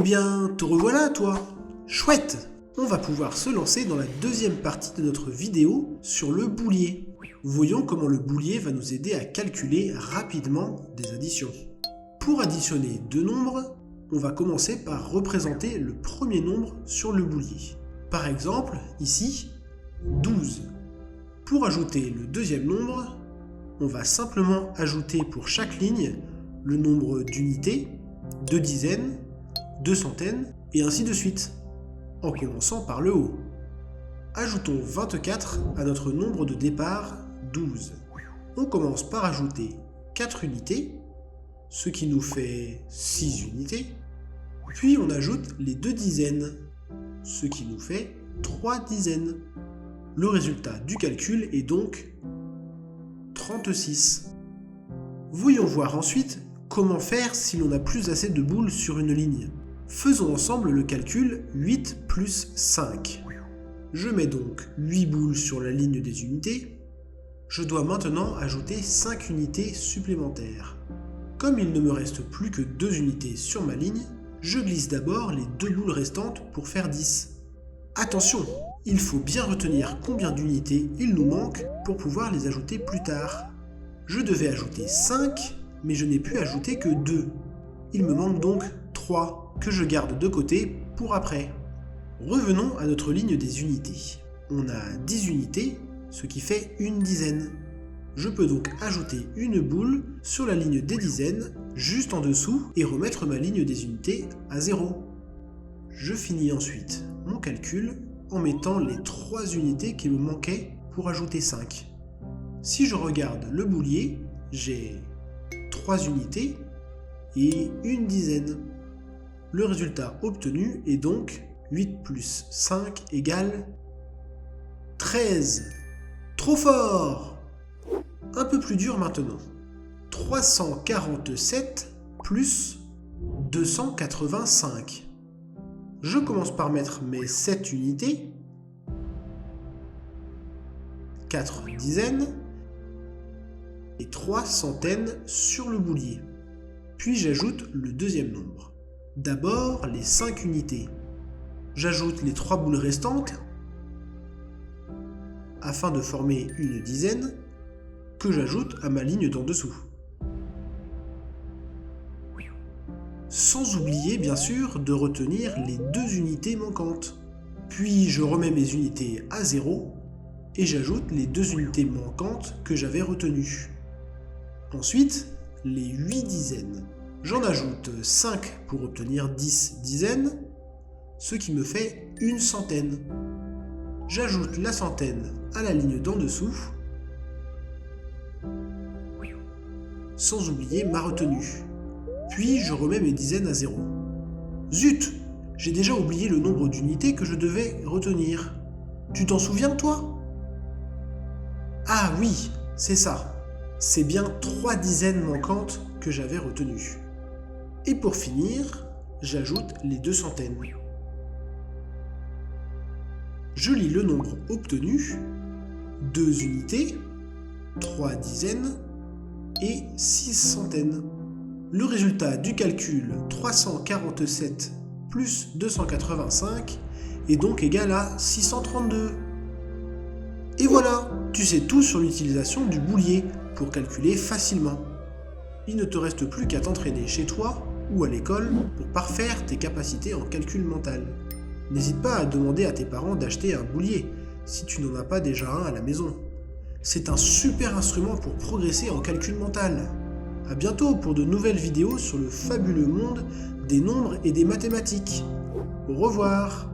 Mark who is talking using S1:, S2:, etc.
S1: bien, te revoilà toi! Chouette! On va pouvoir se lancer dans la deuxième partie de notre vidéo sur le boolier. Voyons comment le boolier va nous aider à calculer rapidement des additions. Pour additionner deux nombres, on va commencer par représenter le premier nombre sur le boolier. Par exemple, ici, 12. Pour ajouter le deuxième nombre, on va simplement ajouter pour chaque ligne le nombre d'unités, de dizaines, de centaines, et ainsi de suite, en commençant par le haut. Ajoutons 24 à notre nombre de départ, 12. On commence par ajouter 4 unités, ce qui nous fait 6 unités, puis on ajoute les 2 dizaines, ce qui nous fait 3 dizaines. Le résultat du calcul est donc 36. Voyons voir ensuite comment faire si l'on n'a plus assez de boules sur une ligne. Faisons ensemble le calcul 8 plus 5. Je mets donc 8 boules sur la ligne des unités. Je dois maintenant ajouter 5 unités supplémentaires. Comme il ne me reste plus que 2 unités sur ma ligne, je glisse d'abord les 2 boules restantes pour faire 10. Attention, il faut bien retenir combien d'unités il nous manque pour pouvoir les ajouter plus tard. Je devais ajouter 5, mais je n'ai pu ajouter que 2. Il me manque donc 3 que je garde de côté pour après. Revenons à notre ligne des unités. On a 10 unités, ce qui fait une dizaine. Je peux donc ajouter une boule sur la ligne des dizaines, juste en dessous, et remettre ma ligne des unités à 0. Je finis ensuite mon calcul en mettant les 3 unités qui me manquaient pour ajouter 5. Si je regarde le boolier, j'ai 3 unités et une dizaine. Le résultat obtenu est donc 8 plus 5 égale 13. Trop fort! Un peu plus dur maintenant. 347 plus 285. Je commence par mettre mes 7 unités, 4 dizaines et 3 centaines sur le boolier. Puis j'ajoute le deuxième nombre. D'abord les 5 unités. J'ajoute les 3 boules restantes afin de former une dizaine que j'ajoute à ma ligne d'en dessous. Sans oublier bien sûr de retenir les 2 unités manquantes. Puis je remets mes unités à 0 et j'ajoute les 2 unités manquantes que j'avais retenues. Ensuite, les 8 dizaines. J'en ajoute 5 pour obtenir 10 dizaines, ce qui me fait une centaine. J'ajoute la centaine à la ligne d'en dessous, sans oublier ma retenue. Puis je remets mes dizaines à 0. Zut! J'ai déjà oublié le nombre d'unités que je devais retenir. Tu t'en souviens, toi? Ah oui, c'est ça. C'est bien 3 dizaines manquantes que j'avais retenues. Et pour finir, j'ajoute les 2 centaines. Je lis le nombre obtenu, 2 unités, 3 dizaines et 6 centaines. Le résultat du calcul 347 plus 285 est donc égal à 632. Et voilà, tu sais tout sur l'utilisation du boolier pour calculer facilement. Il ne te reste plus qu'à t'entraîner chez toi ou à l'école pour parfaire tes capacités en calcul mental. N'hésite pas à demander à tes parents d'acheter un boolier si tu n'en as pas déjà un à la maison. C'est un super instrument pour progresser en calcul mental. A bientôt pour de nouvelles vidéos sur le fabuleux monde des nombres et des mathématiques. Au revoir!